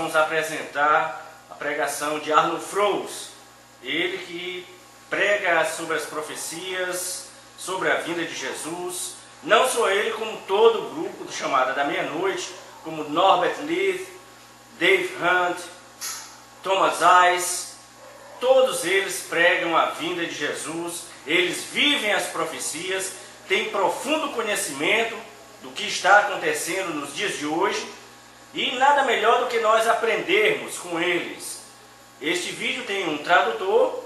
vamos apresentar a pregação de Arnold Froese, ele que prega sobre as profecias, sobre a vinda de Jesus. Não só ele, como todo o grupo do Chamada da Meia-Noite, como Norbert Leith, Dave Hunt, Thomas Ice, todos eles pregam a vinda de Jesus, eles vivem as profecias, têm profundo conhecimento do que está acontecendo nos dias de hoje, e nada melhor do que nós aprendermos com eles. Este vídeo tem um tradutor,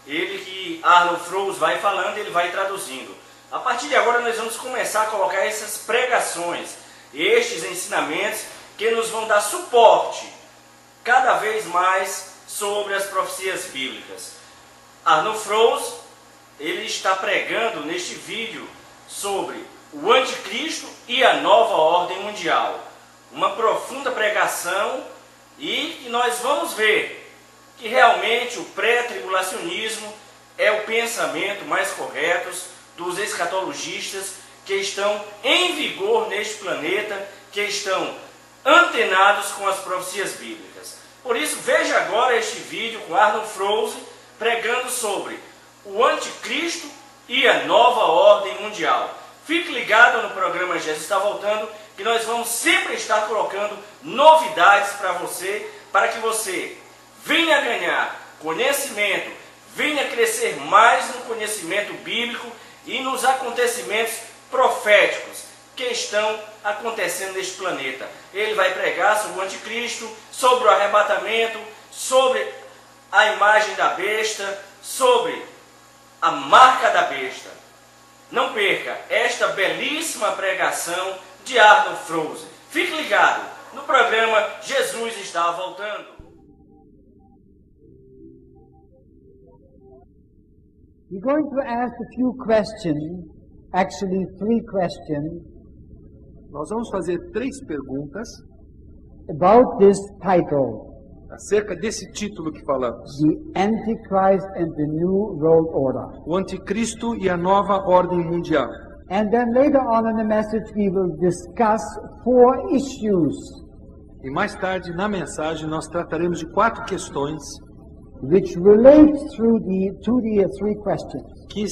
ele que Arnold Froese vai falando, ele vai traduzindo. A partir de agora nós vamos começar a colocar essas pregações, estes ensinamentos que nos vão dar suporte cada vez mais sobre as profecias bíblicas. Arnold Froese, ele está pregando neste vídeo sobre o anticristo e a nova ordem mundial. Uma profunda pregação, e que nós vamos ver que realmente o pré-tribulacionismo é o pensamento mais correto dos escatologistas que estão em vigor neste planeta, que estão antenados com as profecias bíblicas. Por isso, veja agora este vídeo com Arnold Froese pregando sobre o anticristo e a nova ordem mundial. Fique ligado no programa Jesus Está Voltando, que nós vamos sempre estar colocando novidades para você, para que você venha ganhar conhecimento, venha crescer mais no conhecimento bíblico e nos acontecimentos proféticos que estão acontecendo neste planeta. Ele vai pregar sobre o anticristo, sobre o arrebatamento, sobre a imagem da besta, sobre a marca da besta. Não perca esta belíssima pregação de Arnold Froese. Fique ligado no programa Jesus Está Voltando. We're going to ask a few questions, actually 3 questions, Nós vamos fazer 3 perguntas about this title, acerca desse título que falamos: The Antichrist and the New World Order. o anticristo e a nova ordem mundial. And then later on in the message we will discuss 4 issues E mais tarde, na mensagem, nós trataremos de 4 questões which relate to the 3 questions. que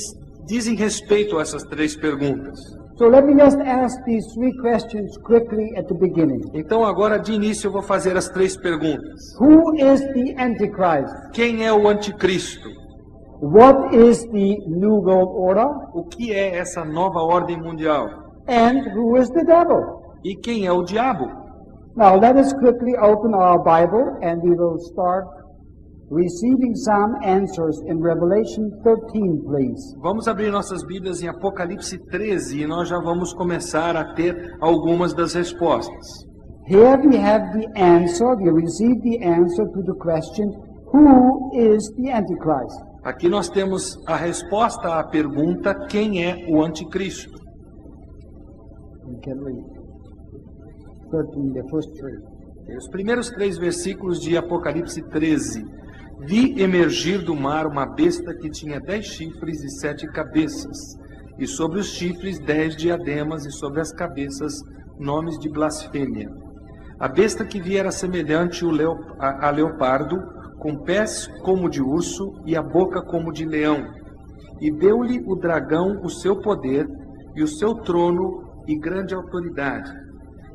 dizem respeito a essas 3 perguntas. So let me just ask these 3 questions quickly at the beginning. Então, agora de início, eu vou fazer as 3 perguntas. Who is the Antichrist? Quem é o anticristo? What is the New World Order? O que é essa nova ordem mundial? And who is the devil? E quem é o diabo? Now let us quickly open our Bible and we will start receiving some answers in Revelation 13, please. Vamos abrir nossas Bíblias em Apocalipse 13 e nós já vamos começar a ter algumas das respostas. Here we have the answer, we receive the answer to the question, who is the Antichrist? Aqui nós temos a resposta à pergunta: quem é o anticristo? You can read 13, the first 3. Os primeiros 3 versículos de Apocalipse 13. Vi emergir do mar uma besta que tinha 10 chifres e 7 cabeças, e sobre os chifres 10 diademas, e sobre as cabeças nomes de blasfêmia. A besta que vi era semelhante a leopardo, com pés como de urso e a boca como de leão. E deu-lhe o dragão o seu poder e o seu trono e grande autoridade.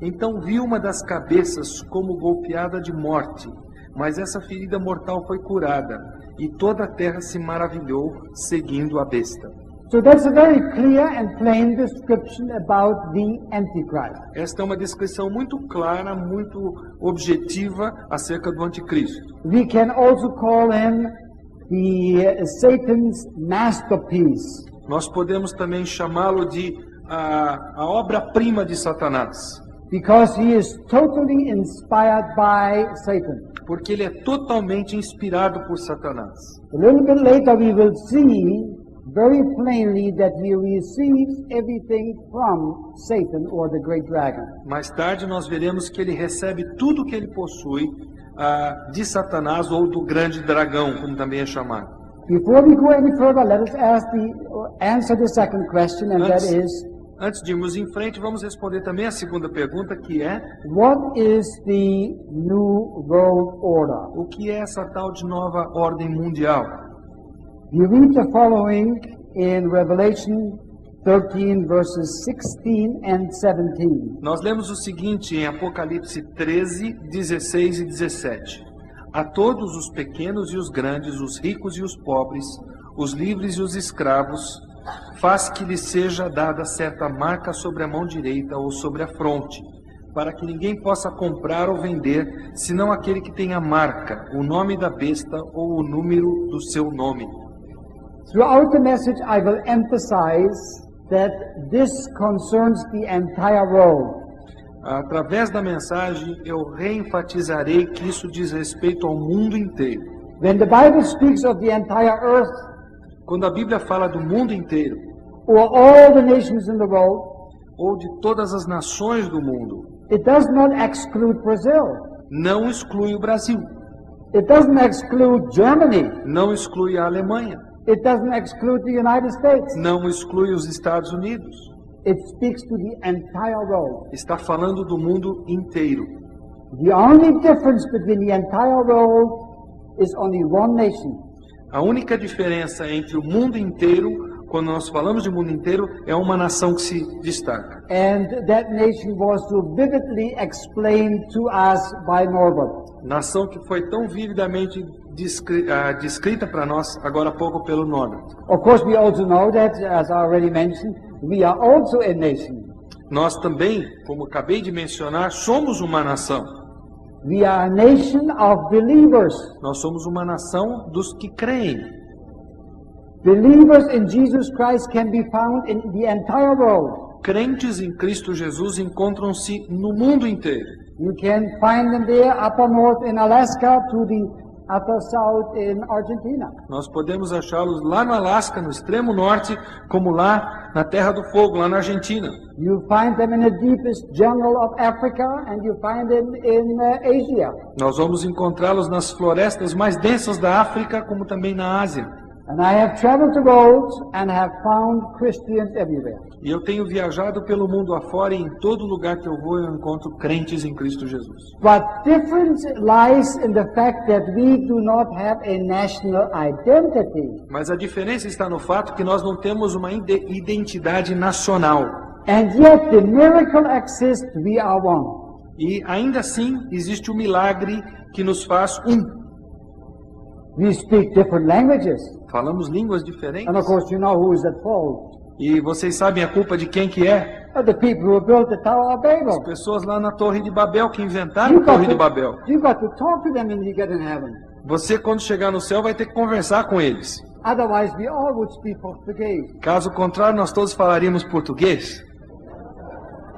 Então vi uma das cabeças como golpeada de morte, mas essa ferida mortal foi curada, e toda a terra se maravilhou, seguindo a besta. So that's a very clear and plain description about the Antichrist. Esta é uma descrição muito clara, muito objetiva acerca do anticristo. We can also call him the Satan's masterpiece. Nós podemos também chamá-lo de a obra-prima de Satanás, Because he is totally inspired by Satan. porque ele é totalmente inspirado por Satanás. A little bit later we will see very plainly that he receives everything from Satan or the great dragon. Mais tarde nós veremos que ele recebe tudo que ele possui de Satanás ou do grande dragão, como também é chamado. Before we go any further, let us answer the second question, and that is, Antes de irmos em frente, vamos responder também a segunda pergunta, que é: what is the New World Order? o que é essa tal de nova ordem mundial? You read the following in Revelation 13, verses 16 and 17. Nós lemos o seguinte em Apocalipse 13, 16 e 17. A todos os pequenos e os grandes, os ricos e os pobres, os livres e os escravos, faz que lhes seja dada certa marca sobre a mão direita ou sobre a fronte, para que ninguém possa comprar ou vender, senão aquele que tem a marca, o nome da besta ou o número do seu nome. Throughout the message, I will emphasize that this concerns the entire world. Através da mensagem, eu reenfatizarei que isso diz respeito ao mundo inteiro. When the Bible speaks of the entire earth, Quando a Bíblia fala do mundo inteiro, or all the nations in the world, ou de todas as nações do mundo, it does not exclude Brazil. não exclui o Brasil, It doesn't exclude Germany. não exclui a Alemanha, It doesn't exclude the United States. não exclui os Estados Unidos. It speaks to the entire world. Está falando do mundo inteiro. The only difference between the entire world is only one nation. A única diferença entre o mundo inteiro, quando nós falamos de mundo inteiro, é uma nação que se destaca. And that nation was so vividly explained to us by Norbert. Nação que foi tão vividamente descrita para nós agora há pouco pelo Norbert. Of course, we also know that, as I already mentioned, we are also a nation. Nós também, como acabei de mencionar, somos uma nação. We are a nation of believers. Nós somos uma nação dos que creem. Believers in Jesus Christ can be found in the entire world. Crentes em Cristo Jesus encontram-se no mundo inteiro. You can find them there upper north in Alaska to the upper south in Argentina. Nós podemos achá-los lá no Alasca, no extremo norte, como lá na Terra do Fogo, lá na Argentina. You find them in the deepest jungle of Africa, and you find them in Asia. Nós vamos encontrá-los nas florestas mais densas da África, como também na Ásia. And I have traveled the roads and have found Christians everywhere. E eu tenho viajado pelo mundo afora, e em todo lugar que eu vou eu encontro crentes em Cristo Jesus. But difference lies in the fact that we do not have a national identity. Mas a diferença está no fato que nós não temos uma identidade nacional. And yet the miracle exists, we are one. E ainda assim existe o milagre que nos faz um. We speak different languages. Falamos línguas diferentes. And of course you know who is at fault. E vocês sabem a culpa de quem que é? The people who built the Tower of Babel. As pessoas lá na Torre de Babel que inventaram a Torre de Babel. You got to talk to them when you get in heaven. Você, quando chegar no céu, vai ter que conversar com eles. Otherwise we all would speak Portuguese. Caso contrário, nós todos falaríamos português.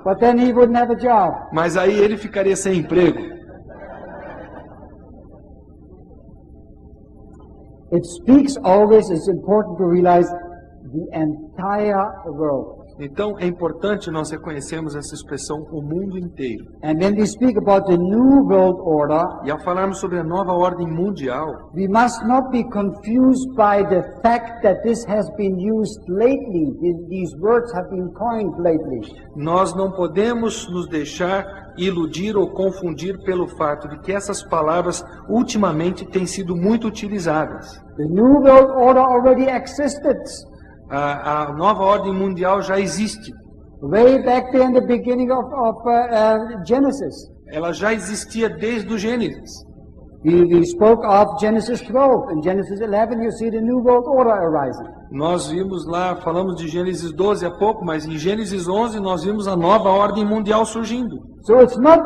But then he wouldn't have a job. Mas aí ele ficaria sem emprego. It speaks always, it's important to realize the entire world. Então é importante nós reconhecermos essa expressão, o mundo inteiro. And when we speak about the New World Order, E ao falarmos sobre a nova ordem mundial, we must not be confused by the fact that this has been used lately. These words have been coined lately. nós não podemos nos deixar iludir ou confundir pelo fato de que essas palavras ultimamente têm sido muito utilizadas. The New World Order already existed. A nova ordem mundial já existe. Way back there in the beginning of Genesis. Ela já existia desde o Gênesis. We spoke of Genesis 12. In Genesis 11 you see the New World Order arising. Nós vimos lá, falamos de Gênesis 12 há pouco, mas em Gênesis 11 nós vimos a nova ordem mundial surgindo. So it's not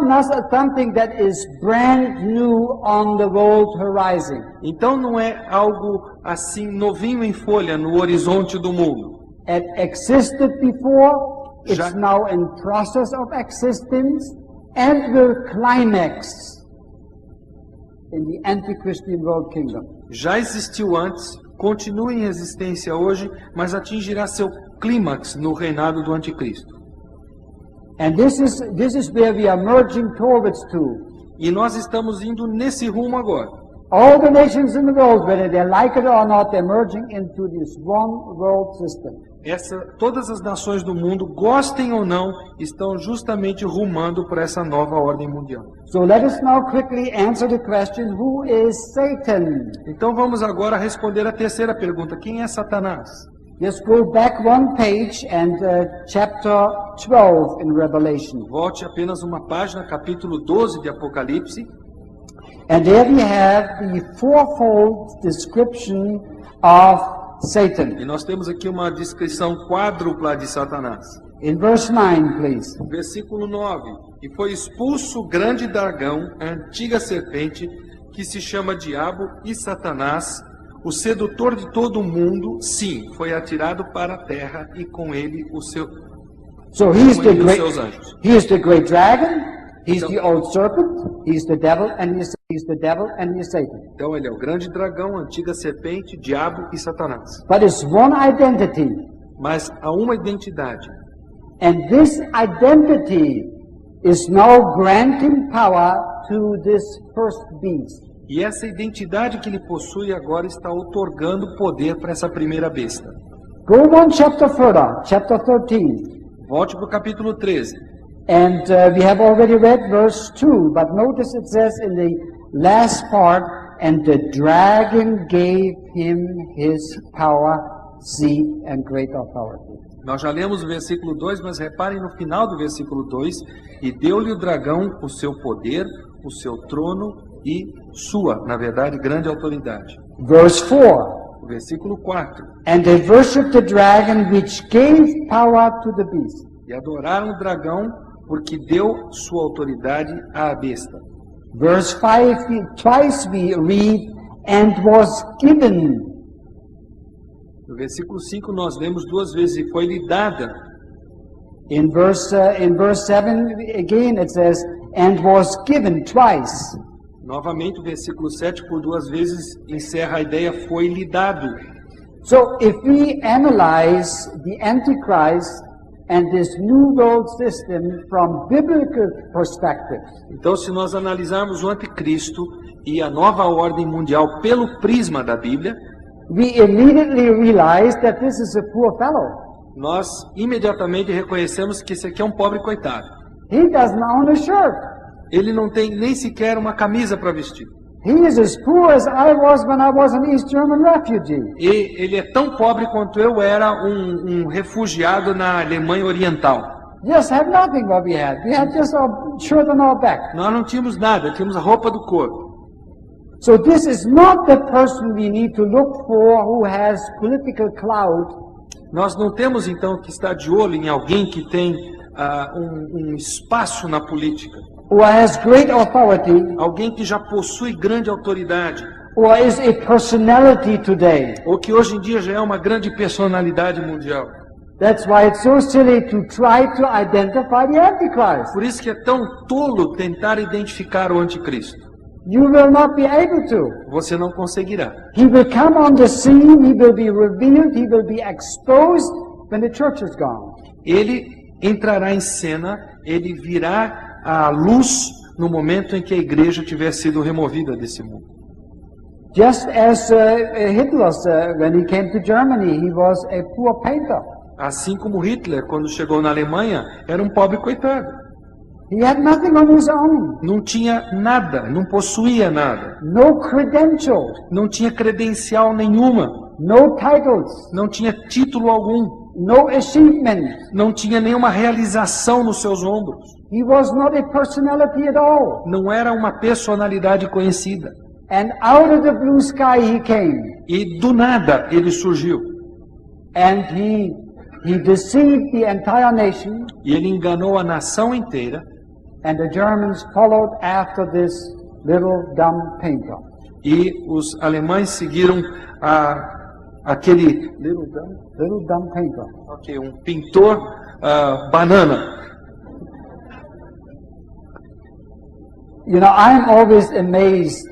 something that is brand new on the world horizon. Então não é algo assim novinho em folha no horizonte do mundo. It existed before, it's Já- now in process of existence, and will climax in the anti-Christian world kingdom. Já existiu antes, continua em existência hoje, mas atingirá seu clímax no reinado do anticristo. And this is where we are merging towards to. E nós estamos indo nesse rumo agora. All the nations in the world, whether they like it or not, they're merging into this one world system. Todas as nações do mundo, gostem ou não, estão justamente rumando para essa nova ordem mundial. So let us now quickly answer the question, who is Satan? Então vamos agora responder a terceira pergunta: quem é Satanás? Just go back one page and chapter 12 in Revelation. Volte apenas uma página, capítulo 12 de Apocalipse. And there we have the fourfold description of Satan. E nós temos aqui uma descrição quádrupla de Satanás. In verse 9, please. Versículo 9. E foi expulso o grande dragão, a antiga serpente, que se chama Diabo e Satanás, o sedutor de todo o mundo, sim, foi atirado para a terra e com ele os seus anjos. He is the great dragon. He's the old serpent. He's the devil, and he's Satan. Então ele é o grande dragão, a antiga serpente, Diabo e Satanás. But it's one identity. Mas há uma identidade. And this identity is now granting power to this first beast. E essa identidade que ele possui agora está otorgando poder para essa primeira besta. Go one chapter further, chapter 13. Volte para o capítulo 13. And we have already read verse 2, but notice it says in the last part, and the dragon gave him his power, seat, and great authority. Nós já lemos o versículo 2, mas reparem no final do versículo 2, e deu-lhe o dragão o seu poder, o seu trono e sua, na verdade, grande autoridade. Verse 4. O versículo 4. And they worshipped the dragon which gave power to the beast. E adoraram o dragão porque deu sua autoridade à besta. Verse 5, twice we read, and was given. No versículo 5 nós lemos duas vezes, e foi-lhe dada. In verse 7 again it says, and was given twice. Novamente o versículo 7 por duas vezes encerra a ideia, foi-lhe dado. So if we analyze the Antichrist and this new world system from biblical perspective, então, se nós analisarmos o anticristo e a nova ordem mundial pelo prisma da Bíblia, we immediately realize that this is a poor fellow. Nós imediatamente reconhecemos que esse aqui é um pobre coitado. He doesn't own a shirt. Ele não tem nem sequer uma camisa para vestir. He is as poor as I was when I was an East German refugee. E ele é tão pobre quanto eu era um refugiado na Alemanha Oriental. Just had nothing what we had. We had just our shirt on our back. Nós não tínhamos nada, tínhamos a roupa do corpo. So this is not the person we need to look for who has political clout. Nós não temos então que estar de olho em alguém que tem um espaço na política. Or has great authority. Alguém que já possui grande autoridade. Or is a personality today. Ou que hoje em dia já é uma grande personalidade mundial. That's why it's so silly to try to identify the Antichrist. Por isso que é tão tolo tentar identificar o anticristo. You will not be able to. Você não conseguirá. He will come on the scene, he will be revealed, he will be exposed when the church is gone. Ele entrará em cena, ele virá à luz no momento em que a igreja tiver sido removida desse mundo. Just as Hitler, when he came to Germany, he was a poor painter. Assim como Hitler, quando chegou na Alemanha, era um pobre coitado. He had nothing on his own. Não tinha nada, não possuía nada. No credentials. Não tinha credencial nenhuma. No titles. Não tinha título algum. No achievement. Não tinha nenhuma realização nos seus ombros. He was not a personality at all. Não era uma personalidade conhecida. And out of the blue sky he came. E do nada ele surgiu. And he deceived the entire nation. E ele enganou a nação inteira. And the Germans followed after this little dumb painter. E os alemães seguiram aquele little dumb painter. Okay, um pintor banana. You know, I'm always amazed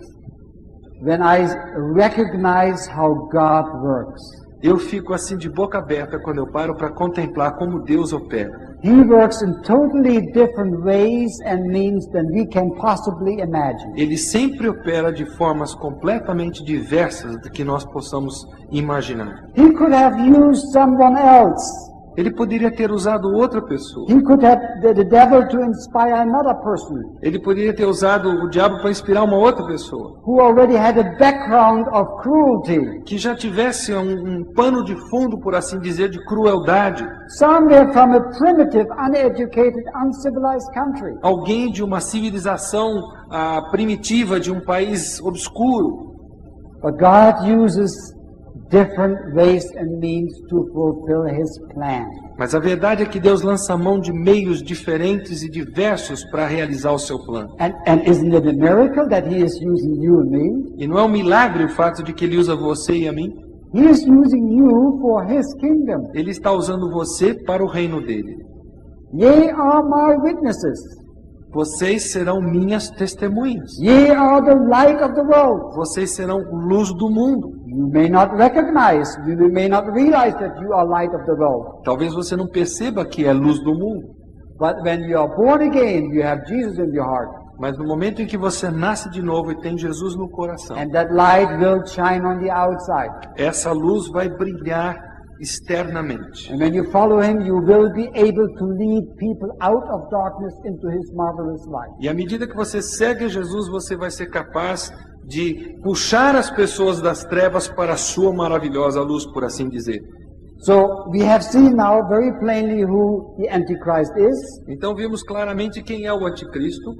when I recognize how God works. Eu fico assim de boca aberta quando eu paro para contemplar como Deus opera. He works in totally different ways and means than we can possibly imagine. Ele sempre opera de formas completamente diversas do que nós possamos imaginar. He could have used someone else. Ele poderia ter usado outra pessoa. He could have the devil to inspire another person Ele poderia ter usado o diabo para inspirar uma outra pessoa. who already had a background of cruelty. Que já tivesse um pano de fundo, por assim dizer, de crueldade. Somewhere from a primitive, uneducated, uncivilized country. Alguém de uma civilização primitiva, de um país obscuro. But God uses different ways and means to fulfill His plan. Mas a verdade é que Deus lança mão de meios diferentes e diversos para realizar o seu plano. And isn't it a miracle that He is using you and me? E não é um milagre o fato de que Ele usa você e a mim? He is using you for His kingdom. Ele está usando você para o reino dele. Ye are my witnesses. Vocês serão minhas testemunhas. Ye are the light of the world. Vocês serão luz do mundo. You may not recognize, you may not realize that you are light of the world. Talvez você não perceba que é luz do mundo. But when you are born again, you have Jesus in your heart. Mas no momento em que você nasce de novo e tem Jesus no coração, And that light will shine on the outside. essa luz vai brilhar externamente. And when you follow Him, you will be able to lead people out of darkness into His marvelous light. E à medida que você segue Jesus, você vai ser capaz de puxar as pessoas das trevas para a sua maravilhosa luz, por assim dizer. So we have seen now very plainly who the Antichrist is. Então vimos claramente quem é o anticristo.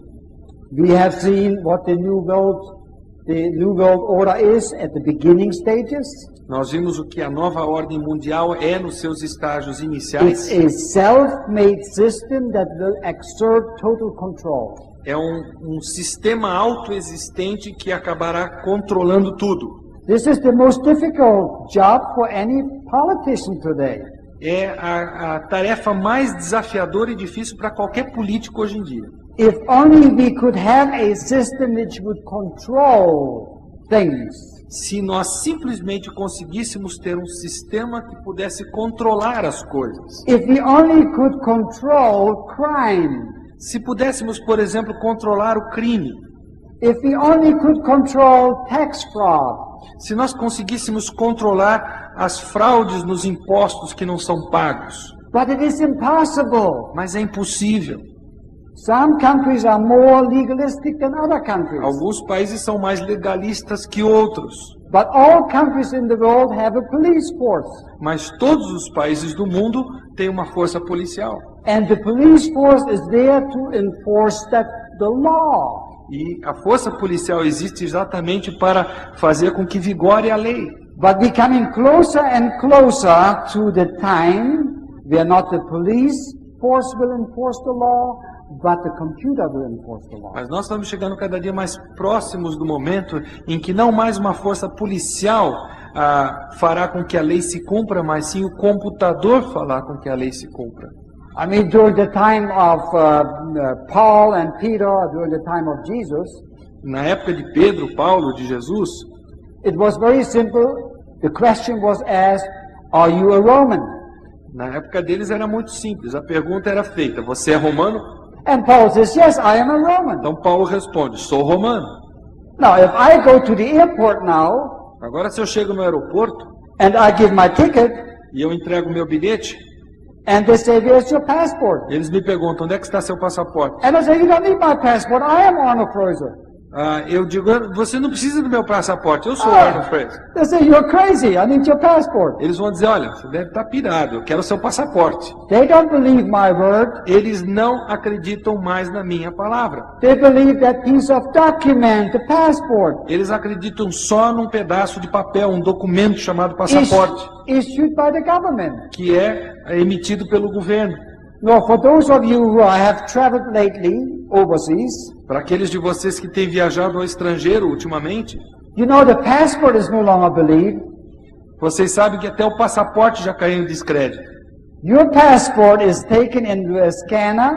We have seen what the New World Order is at the beginning stages. Nós vimos o que a nova ordem mundial é nos seus estágios It's iniciais. a self-made system that will exert total control. É um sistema autoexistente que acabará controlando tudo. This is the most difficult job for any politician today. É a tarefa mais desafiadora e difícil para qualquer político hoje em dia. If only we could have a system which would control things. Se nós simplesmente conseguíssemos ter um sistema que pudesse controlar as coisas. If we only could control crime. Se pudéssemos, por exemplo, controlar o crime. If we only could control tax fraud. Se nós conseguíssemos controlar as fraudes nos impostos que não são pagos. But it is impossible. Mas é impossível. Some countries are more legalistic than other countries. Alguns países são mais legalistas que outros. But all countries in the world have a police force. Mas todos os países do mundo têm uma força policial. And the police force is there to enforce the law. E a força policial existe exatamente para fazer com que vigore a lei. But we're coming closer and closer to the time where not the police force will enforce the law, but the computer will enforce the law. Mas nós estamos chegando cada dia mais próximos do momento em que não mais uma força policial fará com que a lei se cumpra, mas sim o computador fará com que a lei se cumpra. I mean, during the time of Paul and Peter, during the time of Jesus, na época de Pedro, Paulo, de Jesus, it was very simple. The question was asked, "Are you a Roman?" Na época deles era muito simples. A pergunta era feita: você é romano? And Paul says, "Yes, I am a Roman." Então Paulo responde: sou romano. Now, if I go to the airport now, agora se eu chego no aeroporto and I give my ticket, e eu entrego meu bilhete, and they say, "Where's your passport?" eles me perguntam: onde é que está seu passaporte? And I say, "You don't need my passport. I am Arnold Fraser." Eu digo: você não precisa do meu passaporte, eu sou Arnold Fraser. They say, "You're crazy. I need your passport." Eles vão dizer: olha, você deve estar pirado, eu quero o seu passaporte. They don't believe my word. Eles não acreditam mais na minha palavra. They believe that piece of document, the passport, Eles acreditam só num pedaço de papel, um documento chamado passaporte, issued by the government. que é emitido pelo governo. Now, for those of you who have traveled lately overseas, Para aqueles de vocês que têm viajado ao estrangeiro ultimamente, you know the passport is no longer believed. vocês sabem que até o passaporte já caiu em descrédito. Your passport is taken into a scanner,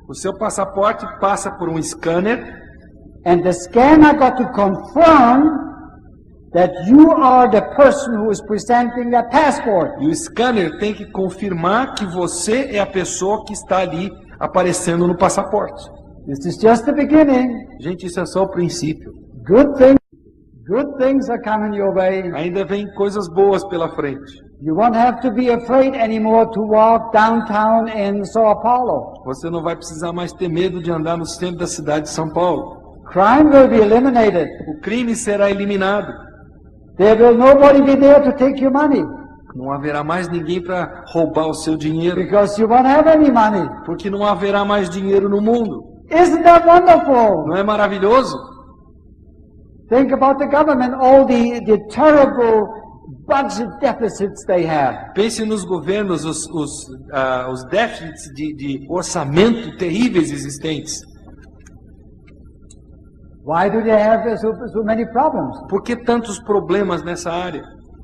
O seu passaporte passa por um scanner and the scanner got to confirm that you are the person who is presenting that passport. E o scanner tem que confirmar que você é a pessoa que está ali aparecendo no passaporte. This is just the beginning. Gente, isso é só o princípio. Good things are coming your way. Ainda vem coisas boas pela frente. You won't have to be afraid anymore to walk downtown in Sao Paulo. Você não vai precisar mais ter medo de andar no centro da cidade de São Paulo. Crime will be eliminated. O crime será eliminado. There will nobody be there to take your money. Não haverá mais ninguém para roubar o seu dinheiro, Because you won't have any money. porque não haverá mais dinheiro no mundo. Isn't that wonderful? Não é maravilhoso? Think about the government, all the terrible budget deficits they have. Pense nos governos, os déficits de orçamento terríveis existentes. Why do they have so many problems? Por que tantos problemas nessa área?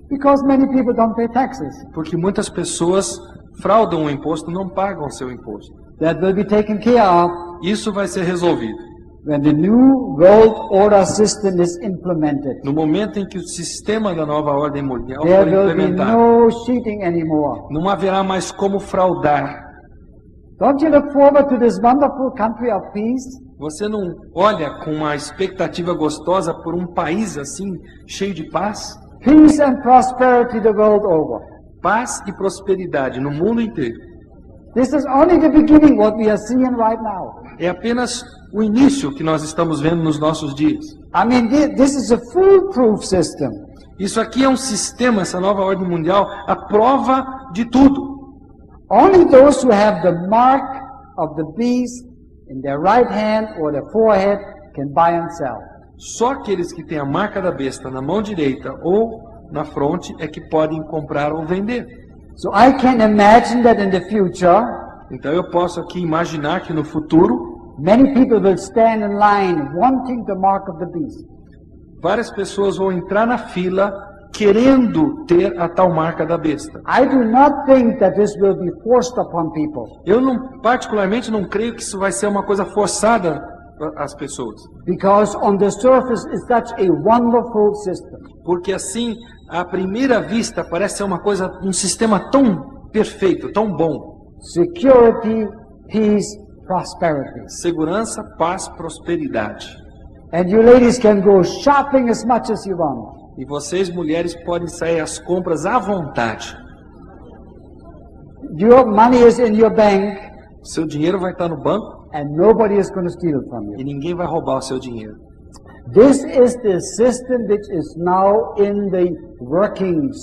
Because many people don't pay taxes. Porque muitas pessoas fraudam o imposto, não pagam o seu imposto. That will be taken care of Isso vai ser resolvido when the new world order system is implemented. no momento em que o sistema da nova ordem mundial for There will be implementado. no cheating anymore. Não haverá mais como fraudar. Don't you look forward to this wonderful country of peace? Você não olha com uma expectativa gostosa por um país assim, cheio de paz? Peace and prosperity the world over. Paz e prosperidade no mundo inteiro. This is only the beginning what we are seeing right now. É apenas o início que nós estamos vendo nos nossos dias. I mean, this is a foolproof system. Isso aqui é um sistema, essa nova ordem mundial, a prova de tudo. Only those who have the mark of the beast in their right hand or their forehead can buy and sell. Só aqueles que têm a marca da besta na mão direita ou na fronte é que podem comprar ou vender. So I can imagine that in the future, Então eu posso aqui imaginar que no futuro, many people will stand in line wanting the mark of the beast. várias pessoas vão entrar na fila querendo ter a tal marca da besta. I do not think that this will be forced upon people. Eu particularmente não creio que isso vai ser uma coisa forçada às pessoas. Because on the surface it's such a wonderful system. Porque assim, à primeira vista, parece ser uma coisa, um sistema tão perfeito, tão bom. Security, peace, prosperity. Segurança, paz, prosperidade. And you ladies can go shopping as much as you want. E vocês, mulheres, podem sair às compras à vontade. Your money is in your bank Seu dinheiro vai estar no banco and nobody is going to steal it from e you. ninguém vai roubar o seu dinheiro. This is the system which is now in the workings.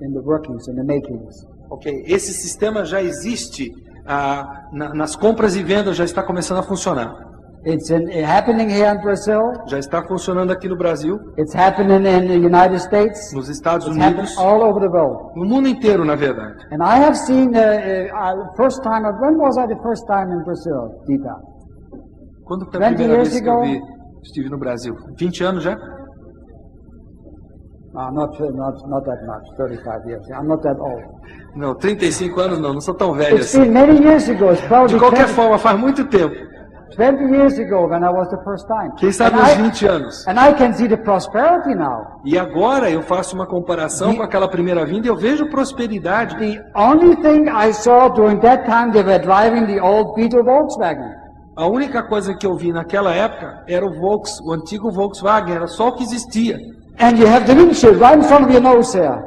In the makings. Ok, esse sistema já existe, nas compras e vendas já está começando a funcionar. It's happening here in Brazil. Já está funcionando aqui no Brasil, It's happening in the United States. nos Estados It's happening Unidos, all over the world. no mundo inteiro, na verdade. And I have seen first time. When was I the first time in Brazil, Deepa? Quando foi a 20 primeira years vez que eu ago? estive no Brasil? 20 anos já? Not that much. 35 years. I'm not that old. Não, 35 anos não sou tão velho It's assim. been many years ago. It's probably De qualquer 20, forma, faz muito tempo. 20 years ago when I was the first time. Quem sabe And uns I- 20 anos. And I can see the prosperity now. E agora eu faço uma comparação com aquela primeira vinda e eu vejo prosperidade. The only thing I saw during that time, they were driving the old Beetle Volkswagen. A única coisa que eu vi naquela época era o antigo Volkswagen, era só o que existia. And you have the windshield right in front of your nose there.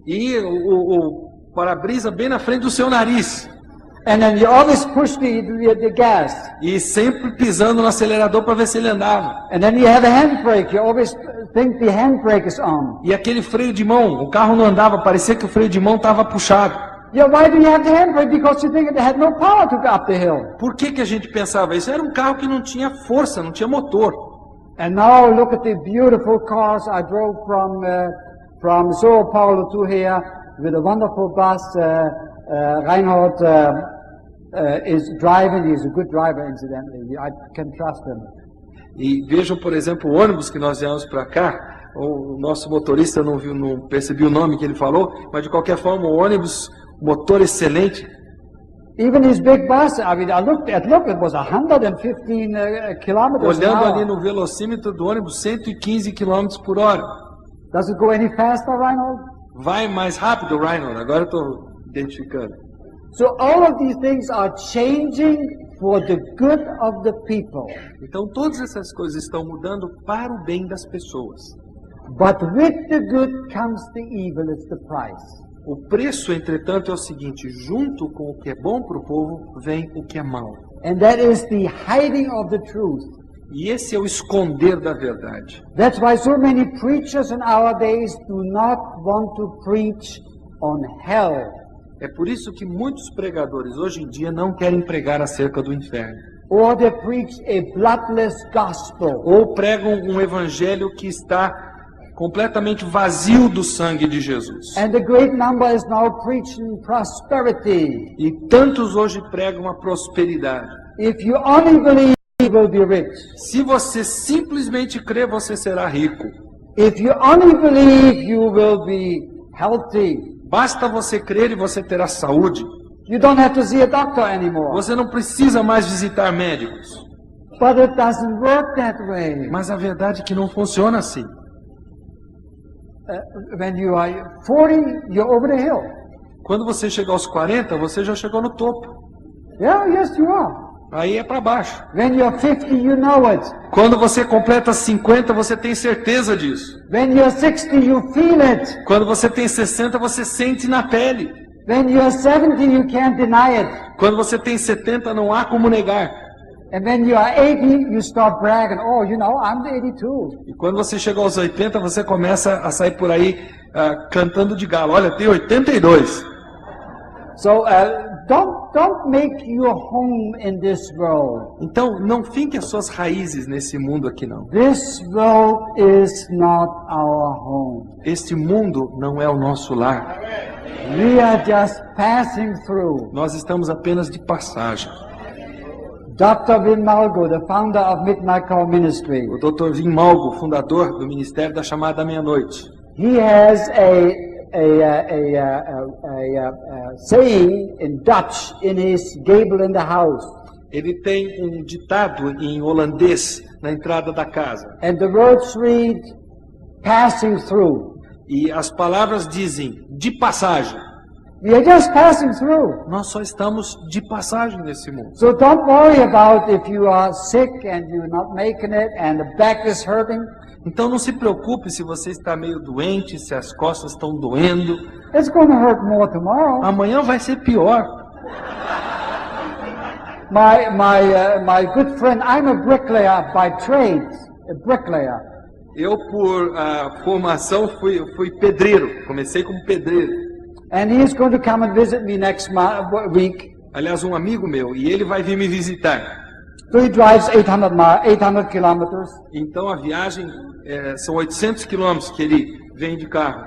E o para-brisa bem na frente do seu nariz. And then you always push the gas. E sempre pisando no acelerador para ver se ele andava. And then you have a handbrake. You always think the handbrake is on. E aquele freio de mão, o carro não andava, parecia que o freio de mão estava puxado. Yeah, why do you have the handbrake? Because you think it had no power to go up the hill. Por que a gente pensava isso? Era um carro que não tinha força, não tinha motor. And now look at the beautiful cars I drove from Sao Paulo to here with a wonderful bus. Reinhard is driving. He's a good driver, incidentally. I can trust him. E vejam, por exemplo, o ônibus que nós viemos para cá. O nosso motorista, eu não percebi o nome que ele falou, mas de qualquer forma, o ônibus, motor excelente. Even his big bus, I mean, look, it was 115 kilometers an Olhando ali hour. no velocímetro do ônibus, 115 km por hora. Does it go any faster, Reinhold? Vai mais rápido, Reinhold. Agora eu estou identificando. So all of these things are changing for the good of the people. Então todas essas coisas estão mudando para o bem das pessoas. But with the good comes the evil, it's the price. O preço, entretanto, é o seguinte: junto com o que é bom para o povo, vem o que é mal. And that is the hiding of the truth. E esse é o esconder da verdade. That's why so many preachers in our days do not want to preach on hell. É por isso que muitos pregadores hoje em dia não querem pregar acerca do inferno. Or they preach a bloodless gospel. Ou pregam um evangelho que está completamente vazio do sangue de Jesus. And the great number is now preaching prosperity. E tantos hoje pregam a prosperidade. If you only believe, you will be rich. Se você simplesmente crê, você será rico. If you only believe, you will be healthy. Basta você crer e você terá saúde. You don't have to see a doctor anymore. Você não precisa mais visitar médicos. But it doesn't work that way. Mas a verdade é que não funciona assim. When you are 40, you're over the hill. Quando você chegar aos 40, você já chegou no topo. Yeah, yes, you are. Aí é para baixo. When you're 50, you know it. Quando você completa 50, você tem certeza disso. When you're 60, you feel it. Quando você tem 60, você sente na pele. When you're 70, you can't deny it. Quando você tem 70, não há como negar. And when you are 80, you start bragging, oh, you know, I'm 82. E quando você chega aos 80, você começa a sair por aí cantando de galo. Olha, tem 82. So don't make your home in this world. Então, não finque as suas raízes nesse mundo aqui, não. This world is not our home. Este mundo não é o nosso lar. We are just passing through. Nós estamos apenas de passagem. Dr. Vin Malgo, the founder of Midnight Call Ministry, O Dr. Vin Malgo, fundador do Ministério da Chamada da Meia-Noite, he has a saying in Dutch in his gable in the house. ele tem um ditado em holandês na entrada da casa. And the words read, passing through. E as palavras dizem, de passagem. We are just passing through. Nós só estamos de passagem nesse mundo. So don't worry about if you are sick and you're not making it and the back is hurting. Então não se preocupe se você está meio doente, se as costas estão doendo. It's going to hurt more tomorrow. Amanhã vai ser pior. My good friend, I'm a bricklayer by trade, a bricklayer. Eu, por formação, fui pedreiro. Comecei como pedreiro. And he's going to come and visit me next week. Aliás, um amigo meu, e ele vai vir me visitar. So he drives 800 kilometers. Então a viagem são 800 quilômetros que ele vem de carro.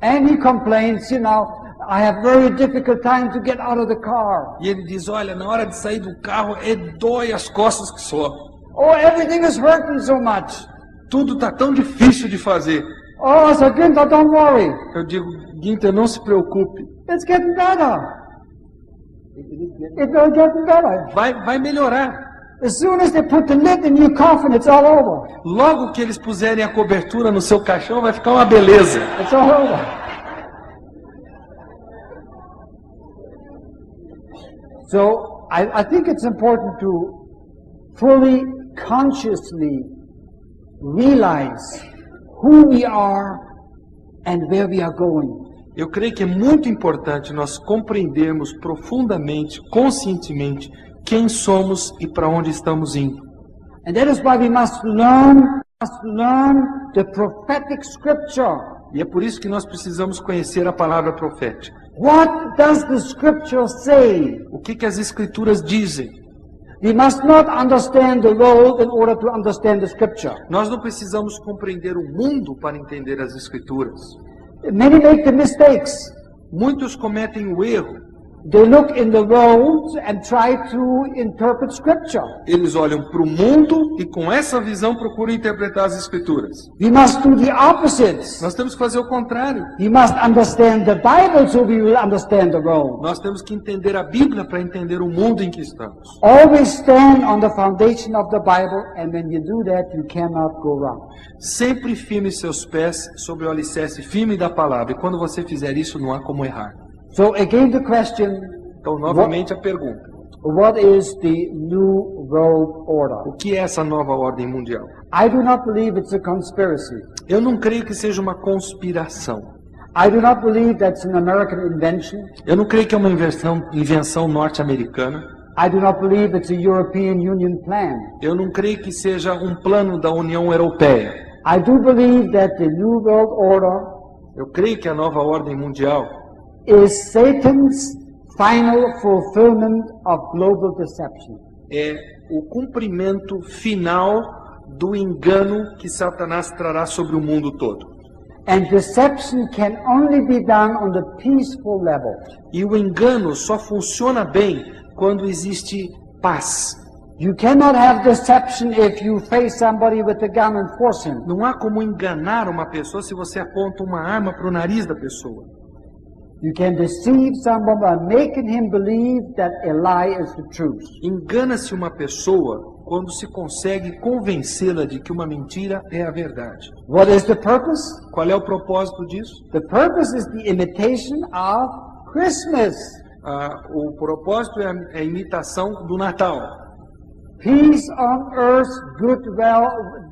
And he complains, you know, I have very difficult time to get out of the car. E ele diz, olha, na hora de sair do carro, dói as costas que só. Oh, everything is hurting so much. Tudo está tão difícil de fazer. Oh, so Günther, don't worry. Eu digo, Günther, não se preocupe. It's getting better. It will get better. Vai melhorar. As soon as they put the lid in your coffin, it's all over. Logo que eles puserem a cobertura no seu caixão, vai ficar uma beleza. It's all over. So I think it's important to fully, consciously realize who we are and where we are going. Eu creio que é muito importante nós compreendermos profundamente, conscientemente, quem somos e para onde estamos indo. And that is why we must learn the prophetic scripture. E é por isso que nós precisamos conhecer a palavra profética. What does the scripture say? O que as escrituras dizem? We must not understand the world in order to understand the scripture. Nós não precisamos compreender o mundo para entender as escrituras. Many make the mistakes. Muitos cometem o erro. They look in the world and try to interpret Scripture. Eles olham para o mundo e com essa visão procuram interpretar as Escrituras. We must do the opposite. Nós temos que fazer o contrário. We must understand the Bible so we will understand the world. Nós temos que entender a Bíblia para entender o mundo em que estamos. Always stand on the foundation of the Bible, and when you do that, you cannot go wrong. Sempre firme seus pés sobre o alicerce firme da palavra. E quando você fizer isso, não há como errar. So again the question, Então, novamente a pergunta. what is the New World Order? O que é essa nova ordem mundial? I do not believe it's a conspiracy. Eu não creio que seja uma conspiração. I do not believe that's an American invention. Eu não creio que é uma invenção norte-americana. I do not believe it's a European Union plan. Eu não creio que seja um plano da União Europeia. I do believe that the New World Order Eu creio que a nova ordem mundial is Satan's final fulfillment of global deception. é o cumprimento final do engano que Satanás trará sobre o mundo todo. And deception can only be done on the peaceful level. E o engano só funciona bem quando existe paz. You cannot have deception if you face somebody with a gun and force him. Não há como enganar uma pessoa se você aponta uma arma para o nariz da pessoa. You can deceive someone by making him believe that a lie is the truth. Engana-se uma pessoa quando se consegue convencê-la de que uma mentira é a verdade. What is the purpose? Qual é o propósito disso? The purpose is the imitation of Christmas. O propósito é a imitação do Natal. Peace on earth,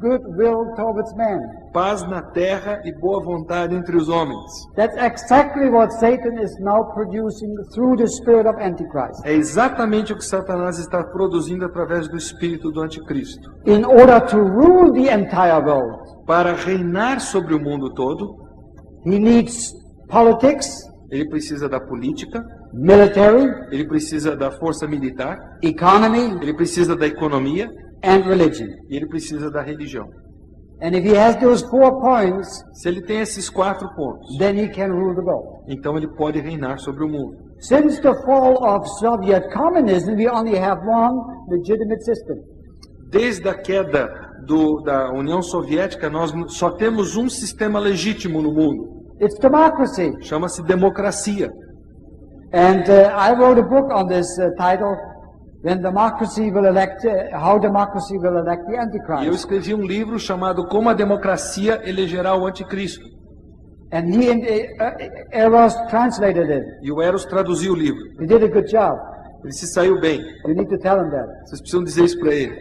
goodwill towards men. Paz na terra e boa vontade entre os homens. That's exactly what Satan is now producing through the spirit of Antichrist. É exatamente o que Satanás está produzindo através do espírito do anticristo. In order to rule the entire world, Para reinar sobre o mundo todo, he needs politics, ele precisa da política, military, ele precisa da força militar, economy, ele precisa da economia and religion. e ele precisa da religião. And if he has those 4 points, Se ele tem esses 4 pontos, then he can rule the world. então ele pode reinar sobre o mundo. Since the fall of Soviet communism, we only have one legitimate system. Desde a queda da União Soviética, nós só temos um sistema legítimo no mundo. It's democracy. Chama-se democracia. And I wrote a book on this title, When Democracy Will Elect, How Democracy Will Elect the E eu Antichrist. escrevi um livro chamado Como a Democracia Elegerá o Anticristo. And he and Eros translated it. E o Eros traduziu o livro. He did a good job. Ele se saiu bem. You need to tell him that. Vocês precisam dizer isso para ele.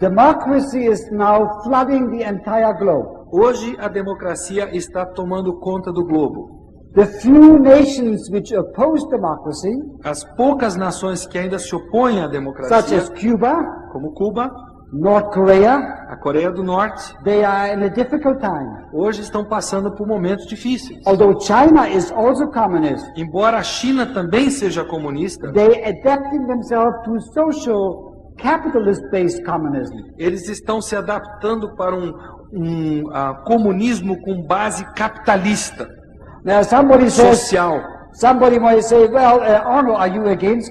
Democracy is now flooding the entire globe. Hoje a democracia está tomando conta do globo. The few nations which oppose democracy, As poucas nações que ainda se opõem à such democracia, as Cuba, como Cuba, North Korea, a Coreia do Norte, they are in a difficult time. hoje estão passando por momentos difíceis. Although China is also communist, Embora a China também seja comunista, they adapting themselves to social capitalist-based communism. eles estão se adaptando para um comunismo com base capitalista, Now somebody says, social. somebody might say, well, Arnold, are you against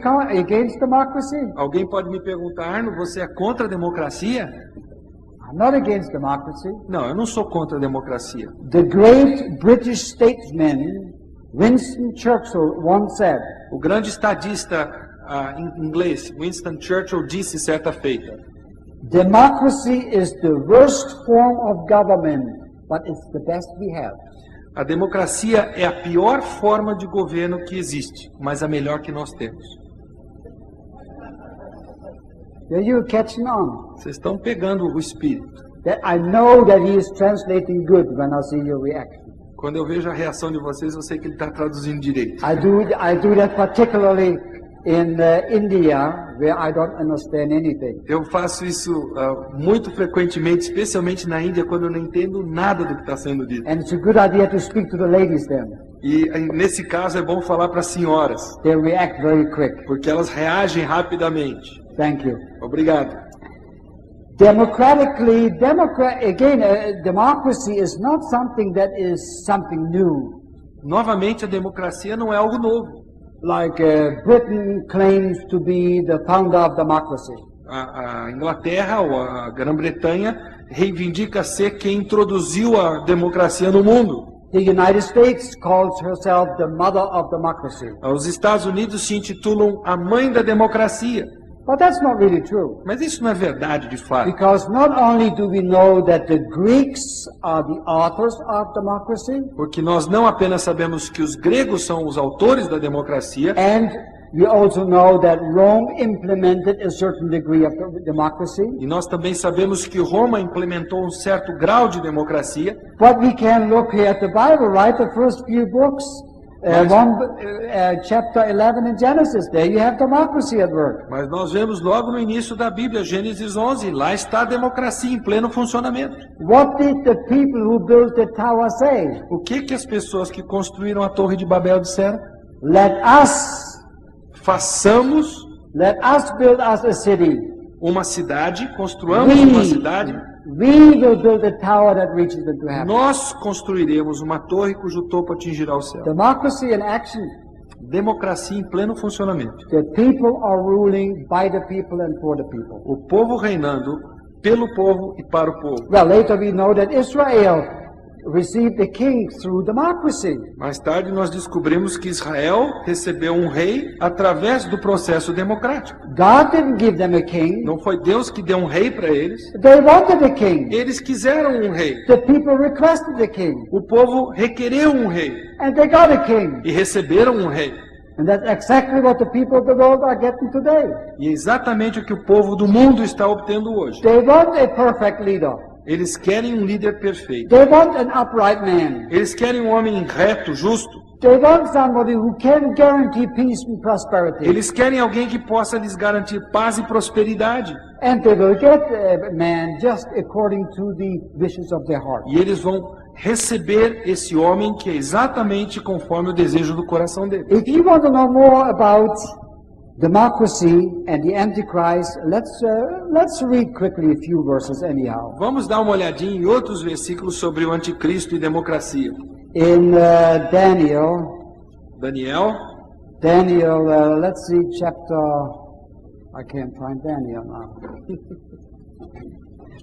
democracy? Alguém pode me perguntar, Arno, você é contra a democracia? I'm not against democracy. Não, eu não sou contra a democracia. The great British statesman Winston Churchill once said, O grande estadista em inglês, Winston Churchill, disse certa feita: democracy is the worst form of government, but it's the best we have. a democracia é a pior forma de governo que existe, mas a melhor que nós temos. Are you catching on? Vocês estão pegando o espírito. That I know that he is translating good when I see your reaction. Quando eu vejo a reação de vocês, eu sei que ele está traduzindo direito. I do that particularly in India, where I don't understand anything. Eu faço isso muito frequentemente, especialmente na Índia, quando eu não entendo nada do que está sendo dito. And it's a good idea to speak to the ladies then. E nesse caso é bom falar para as senhoras, They react very quick. porque elas reagem rapidamente. Thank you. Obrigado. Democracy is not something that is something new. Novamente, a democracia não é algo novo. Like Britain claims to be the founder of democracy. A Inglaterra ou a Grã-Bretanha reivindica ser quem introduziu a democracia no mundo. The United States calls herself the mother of democracy. Os Estados Unidos se intitulam a mãe da democracia. But that's not really true. Mas isso não é verdade de fato. Because not only do we know that the Greeks are the authors of democracy, Porque nós não apenas sabemos que os gregos são os autores da democracia, and we also know that Rome implemented a certain degree of democracy, e nós também sabemos que Roma implementou um certo grau de democracia, but we can look here at the Bible, right? The first few books, chapter 11 in Genesis, there you have democracy at work. mas nós vemos logo no início da Bíblia, Gênesis 11, lá está a democracia em pleno funcionamento. What did the people who built the tower say? O que as pessoas que construíram a Torre de Babel disseram? Let us build us a city. Uma cidade, construamos uma cidade, We will build a tower that reaches into heaven. nós construiremos uma torre cujo topo atingirá o céu. Democracy in action. Democracia em pleno funcionamento. The people are ruling by the people and for the people. O povo reinando pelo povo e para o povo. Well, later we know that Israel received the king through democracy. Mais tarde nós descobrimos que Israel recebeu um rei através do processo democrático. God didn't give them a king. Não foi Deus que deu um rei para eles. They wanted a king. Eles quiseram um rei. The people requested a king. O povo requereu um rei. And they got a king. E receberam um rei. And that's exactly what the people of the world are getting today. E é exatamente o que o povo do mundo está obtendo hoje. They want a perfect leader. Eles querem um líder perfeito. They want an upright man. Eles querem um homem reto, justo. They want somebody who can guarantee peace and prosperity. Eles querem alguém que possa lhes garantir paz e prosperidade. And they will get a man just according to the wishes of their heart. E eles vão receber esse homem que é exatamente conforme o desejo do coração dele. If you want to know more about democracy and the Antichrist, let's read quickly a few verses anyhow. Vamos dar uma olhadinha em outros versículos sobre o anticristo e democracia. In Daniel, let's see chapter, I can't find Daniel now.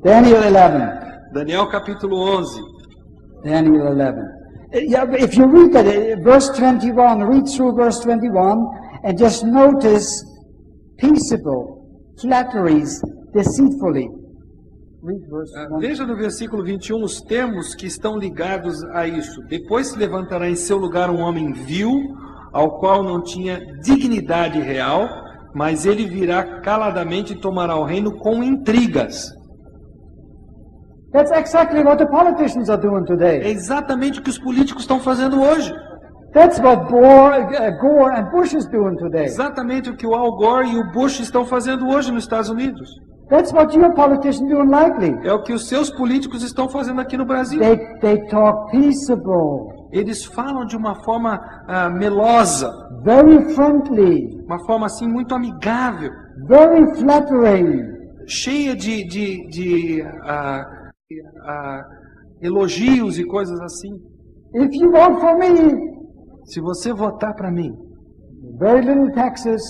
Daniel 11. Daniel capítulo 11. Daniel 11. Yeah, if you read that, verse 21, read through verse 21, and just notice peaceable, flatteries, deceitfully. Read verse 1. Veja no versículo 21 os termos que estão ligados a isso. Depois se levantará em seu lugar um homem vil, ao qual não tinha dignidade real, mas ele virá caladamente e tomará o reino com intrigas. That's exactly what the politicians are doing É today. exatamente o que os políticos estão fazendo hoje. That's what Gore and Bush is doing today. Exatamente o que o Al Gore e o Bush estão fazendo hoje nos Estados Unidos. That's what your politicians doing likely. É o que os seus políticos estão fazendo aqui no Brasil. They talk peaceable, Eles falam de uma forma melosa, very friendly, uma forma assim muito amigável, very flattering. cheia de elogios e coisas assim. If you vote for me, Se você votar para mim, very little taxes,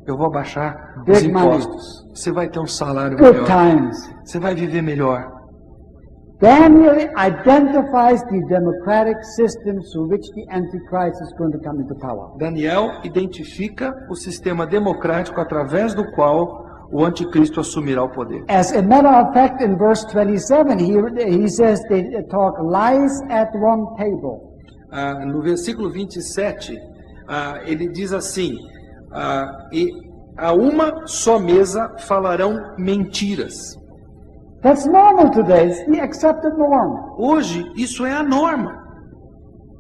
eu vou baixar os Big money. impostos. Você vai ter um salário good melhor. times. Você vai viver melhor. Daniel identifies the democratic system through which the Antichrist is going to come into power. Daniel identifica o sistema democrático através do qual o anticristo assumirá o poder. As a matter of fact, in verse 27, he says they talk lies at one table. No versículo 27, ele diz assim, e a uma só mesa falarão mentiras. That's normal today. It's the accepted norm. Hoje, isso é a norma.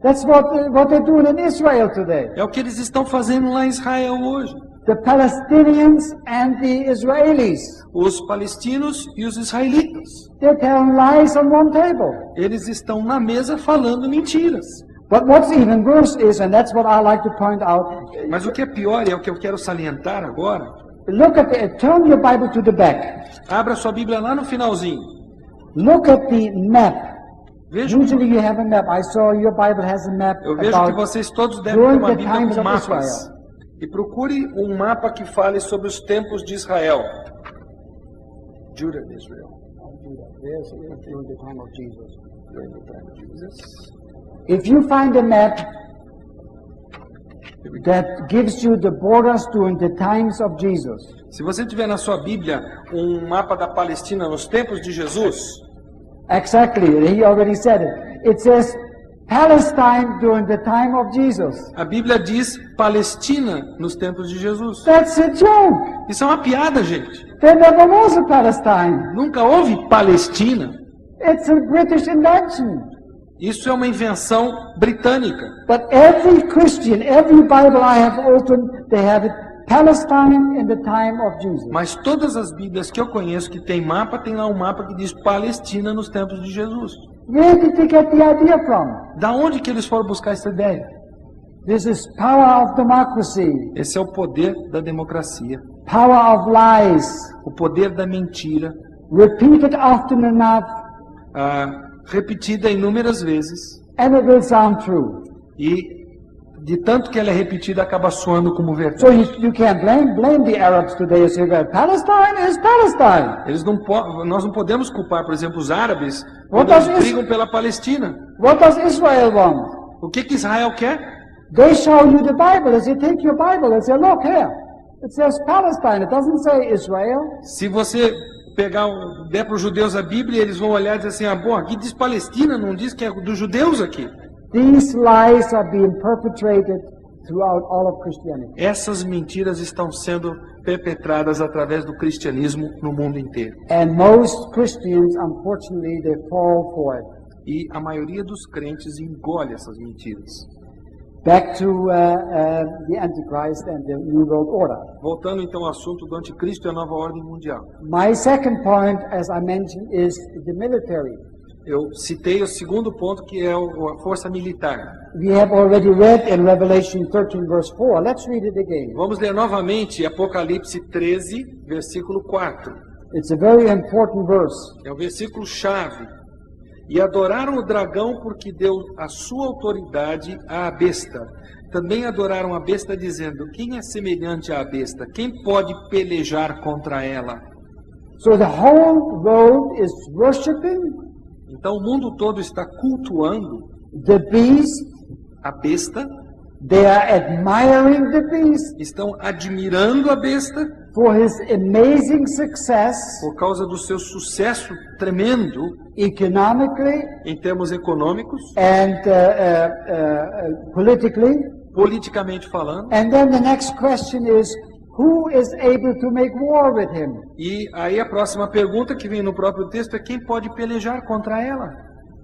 That's what they're doing in Israel today. É o que eles estão fazendo lá em Israel hoje. The Palestinians and the Israelis, Os palestinos e os israelitas. they're telling lies on one table. Eles estão na mesa falando mentiras. But what's even worse is, and that's what I like to point out, Mas o que é pior, e é o que eu quero salientar agora, look at turn your Bible to the back. abra sua Bíblia lá no finalzinho. Look at the map Vejam, Usually you have a map. I saw your Bible has a map eu vejo que about vocês todos devem ter during uma the Bíblia times com of mapas. Israel. E procure um mapa que fale sobre os tempos de Israel. Judah and Israel. There's during the time of Jesus. During the time of Jesus. If you find a map that gives you the borders during the times of Jesus, Se você tiver na sua Bíblia um mapa da Palestina nos tempos de Jesus, exactly, he already said it. It says Palestine during the time of Jesus. a Bíblia diz Palestina nos tempos de Jesus. That's a joke. Isso é uma piada, gente. There never was a Palestine. Nunca houve Palestina. It's a British invention. Isso é uma invenção britânica. But every Christian, every Bible I have opened, they have it Palestine in the time of Jesus. Mas todas as Bíblias que eu conheço que tem mapa, tem lá um mapa que diz Palestina nos tempos de Jesus. Where did they get the idea from? Da onde que eles foram buscar essa ideia? This is power of democracy, Esse é o poder da democracia, power of lies, o poder da mentira, repeated often enough, repetida inúmeras vezes, and it will sound true. e de tanto que ela é repetida acaba soando como So verdade. you can't blame the Arabs today and say, well, Palestine is Palestine. Nós não podemos culpar, por exemplo, os árabes What quando eles does brigam pela Palestina. What does Israel want? O que Israel quer? They show you the Bible. As you take your Bible and say, look here, it says Palestine. It doesn't say Israel. Se você der para os judeus a Bíblia, eles vão olhar e dizer assim, bom, aqui diz Palestina, não diz que é dos judeus aqui. These lies are being perpetrated throughout all of Christianity. Essas mentiras estão sendo perpetradas através do cristianismo no mundo inteiro. And most Christians, unfortunately, they fall for it. E a maioria dos crentes engole essas mentiras. Back to the Antichrist and the New World Order. Voltando então ao assunto do anticristo e a nova ordem mundial. My second point, as I mentioned, is the military. Eu citei o segundo ponto, que é a força militar. We have already read in Revelation 13, verse 4. Let's read it again. Vamos ler novamente Apocalipse 13, versículo 4. It's a very important verse. É o versículo chave. E adoraram o dragão porque deu a sua autoridade à besta. Também adoraram a besta dizendo, quem é semelhante à besta? Quem pode pelejar contra ela? So the whole world is worshiping Então o mundo todo está cultuando the beast. a besta, They are admiring the beast estão admirando a besta for his amazing success por causa do seu sucesso tremendo economically em termos econômicos, and politically. politicamente falando. And then the next question is, who is able to make war with him? E aí a próxima pergunta que vem no próprio texto é quem pode pelejar contra ela?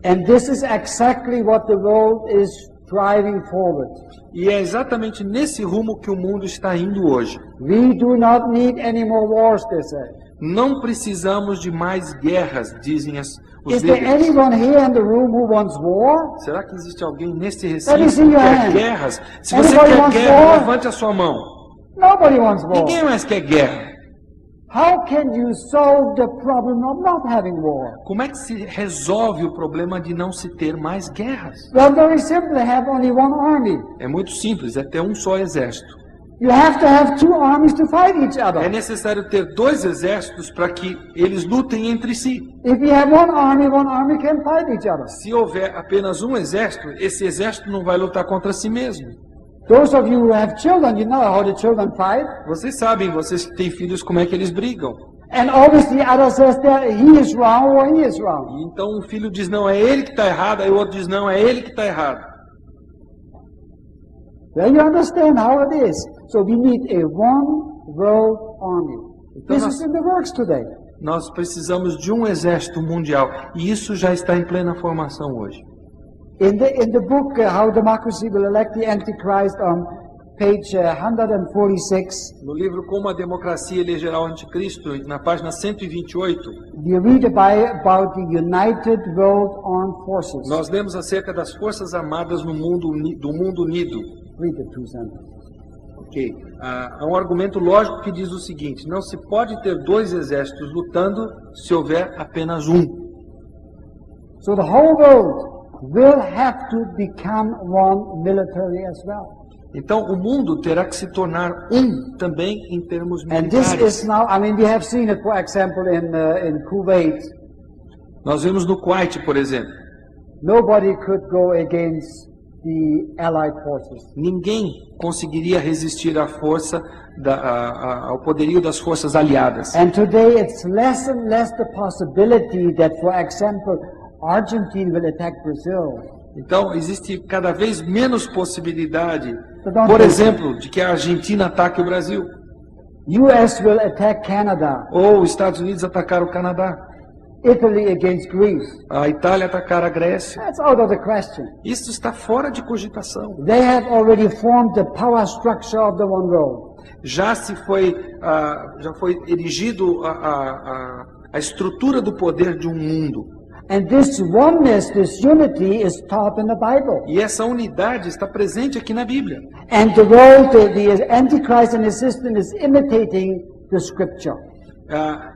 And this is exactly what the world is driving forward. E é exatamente nesse rumo que o mundo está indo hoje. We do not need any more wars, they say. Não precisamos de mais guerras, dizem os Is there líderes. anyone here in the room who wants war? Será que existe alguém nesse Let me recinto see que your quer hand. guerras? Se você Anybody quer wants guerra, war? levante a sua mão. Nobody wants war. Ninguém mais quer guerra. How can you solve the problem of not having war? Como é que se resolve o problema de não se ter mais guerras? Well, very simply, have only one army. É muito simples, é ter um só exército. You have to have two armies to fight each É other. necessário ter dois exércitos para que eles lutem entre si. If you have one army can fight each other. Se houver apenas um exército, esse exército não vai lutar contra si mesmo. Those of you who have children, you know how the children fight. Vocês sabem, vocês que têm filhos, como é que eles brigam. And always the other says that he is wrong or he is wrong. E então um filho diz, não, é ele que está errado, aí o outro diz, não, é ele que está errado. Well, you understand how it is. So we need a one world army. Então This nós- is in the works today. Nós precisamos de um exército mundial. E isso já está em plena formação hoje. In the book How Democracy Will Elect the Antichrist, on page 146, No livro Como a Democracia Elegerá o Anticristo, na página 128, we read about the United World Armed Forces. nós lemos acerca das Forças Armadas no do mundo unido. Read the two sentences. Ok. Há um argumento lógico que diz o seguinte, não se pode ter dois exércitos lutando se houver apenas um. So the whole world will have to become one militarily as well. Então o mundo terá que se tornar também em termos And this militares. is now, I mean, we have seen it, for example, in Kuwait. Nós vemos no Kuwait, por exemplo, Nobody could go against the Allied forces. ninguém conseguiria resistir à força, ao poderio das forças aliadas. And today it's less and less the possibility that, for example, Argentina will attack Brazil. Então existe cada vez menos possibilidade, por exemplo, de que a Argentina ataque o Brasil, US will attack Canada, ou os Estados Unidos atacar o Canadá, Italy against Greece. a Itália atacar a Grécia. That's out of the question. Isso está fora de cogitação. They have already formed the power structure of the one world. Já foi erigido a estrutura do poder de um mundo. And this oneness, this unity is taught in the Bible. E essa unidade está presente aqui na Bíblia. And the world, the Antichrist and his system is imitating the scripture.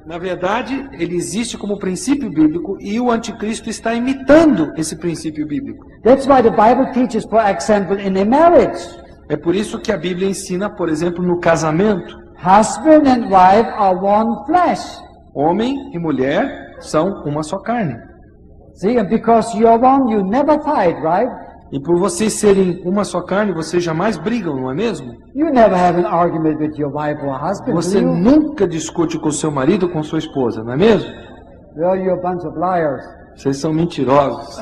Na verdade, ele existe como princípio bíblico e o anticristo está imitando esse princípio bíblico. That's why the Bible teaches, for example, in a marriage, É por isso que a Bíblia ensina, por exemplo, no casamento, husband and wife are one flesh. homem e mulher são uma só carne. See, and because you're one, you never fight, right? E por vocês serem uma só carne, vocês jamais brigam, não é mesmo? You never have an argument with your wife or husband, Você do you? nunca discute com seu marido ou com sua esposa, não é mesmo? Well, you're a bunch of liars. Vocês são mentirosos.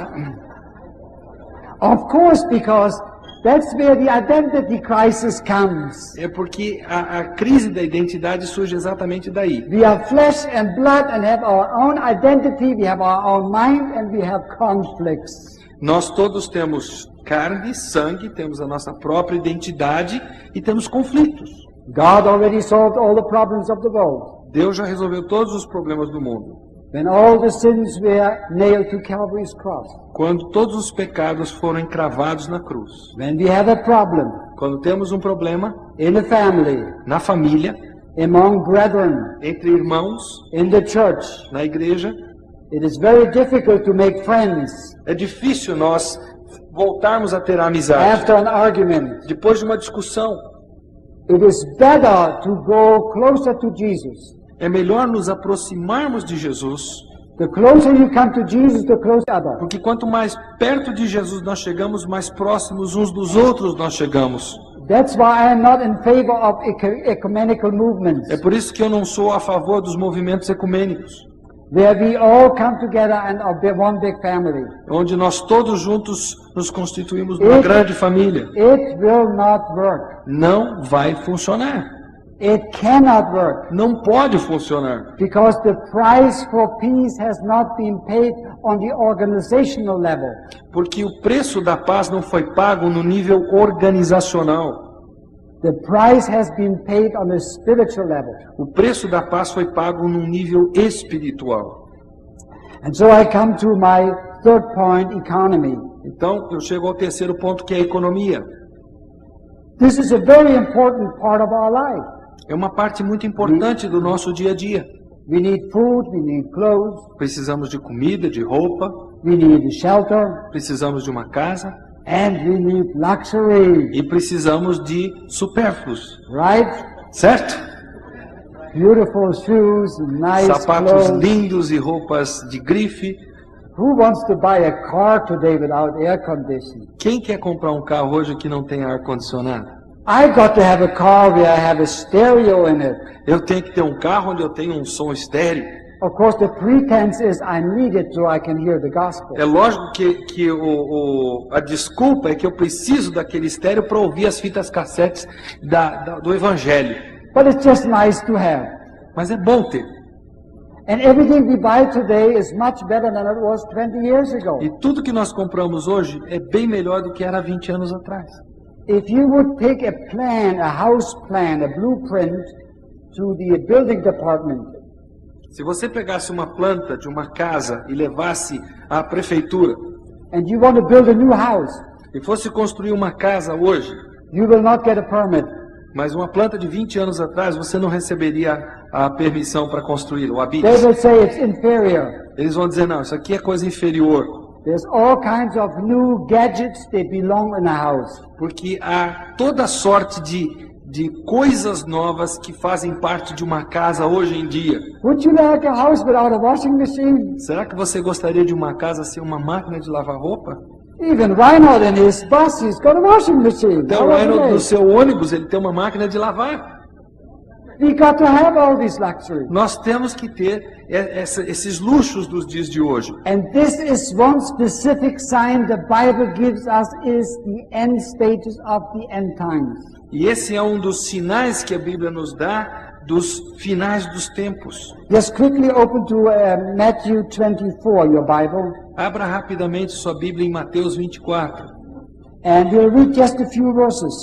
Of course, because that's where the identity crisis comes. É porque a crise da identidade surge exatamente daí. We are flesh and blood and have our own identity, we have our own mind, and we have conflicts. Nós todos temos carne, sangue, temos a nossa própria identidade e temos conflitos. God already solved all the problems of the world. Deus já resolveu todos os problemas do mundo. When all the sins were nailed to Calvary's cross. Quando todos os pecados foram encravados na cruz. When we have a problem Quando temos um problema in the family, na família, among brethren, entre irmãos, in the church, na igreja, it is very difficult to make friends é difícil nós voltarmos a ter a amizade. after an argument. Depois de uma discussão, It is better to go closer to Jesus. é melhor nos aproximarmos de Jesus, The closer you come to Jesus, the closer other. porque quanto mais perto de Jesus nós chegamos, mais próximos uns dos outros nós chegamos. That's why I am not in favor of ecumenical movements, É por isso que eu não sou a favor dos movimentos ecumênicos, where we all come together and are one big family. onde nós todos juntos nos constituímos numa grande família. It will not work. Não vai funcionar. It cannot work, Não pode funcionar. because the price for peace has not been paid on the organizational level. Porque o preço da paz não foi pago no nível organizacional. The price has been paid on a spiritual level. O preço da paz foi pago num nível espiritual. And so I come to my third point, economy. Então, eu chego ao terceiro ponto, que é a economia. This is a very important part of our life. É uma parte muito importante do nosso dia a dia. We need food, we need clothes, Precisamos de comida, de roupa, we need shelter, precisamos de uma casa and we need luxury, e precisamos de supérfluos, right? certo? Beautiful shoes, nice Sapatos clothes. lindos e roupas de grife. Who wants to buy a car today without air conditioning? Quem quer comprar um carro hoje que não tem ar-condicionado? I got to have a car where I have a stereo in it. Eu tenho que ter um carro onde eu tenho um som estéreo. Of course, the pretense is I need it so I can hear the gospel. É lógico que a desculpa é que eu preciso daquele estéreo para ouvir as fitas cassetes do Evangelho. But it's just nice to have. Mas é bom ter. And everything we buy today is much better than it was 20 years ago. E tudo que nós compramos hoje é bem melhor do que era 20 anos atrás. If you would take a plan, a house plan, a blueprint to the building department, Se você pegasse uma planta de uma casa e levasse à prefeitura and you want to build a new house, e fosse construir uma casa hoje, you will not get a permit. mas uma planta de 20 anos atrás, você não receberia a permissão para construir, o They habite. will say it's inferior. Eles vão dizer, não, isso aqui é coisa inferior. There's all kinds of new gadgets, they belong in a house. Porque há toda sorte de coisas novas que fazem parte de uma casa hoje em dia. Would you like a house without a washing machine? Será que você gostaria de uma casa sem uma máquina de lavar roupa? Even Reinhold in his bus, he's got a washing machine. Até o Reinhold no seu ônibus, ele tem uma máquina de lavar. We got to have all these luxuries. Nós temos que ter esses luxos dos dias de hoje. And this is one specific sign the Bible gives us is the end stages of the end times. E esse é um dos sinais que a Bíblia nos dá dos finais dos tempos. Just quickly open to Matthew 24, your Bible, Abra rapidamente sua Bíblia em Mateus 24. and we'll read just a few verses.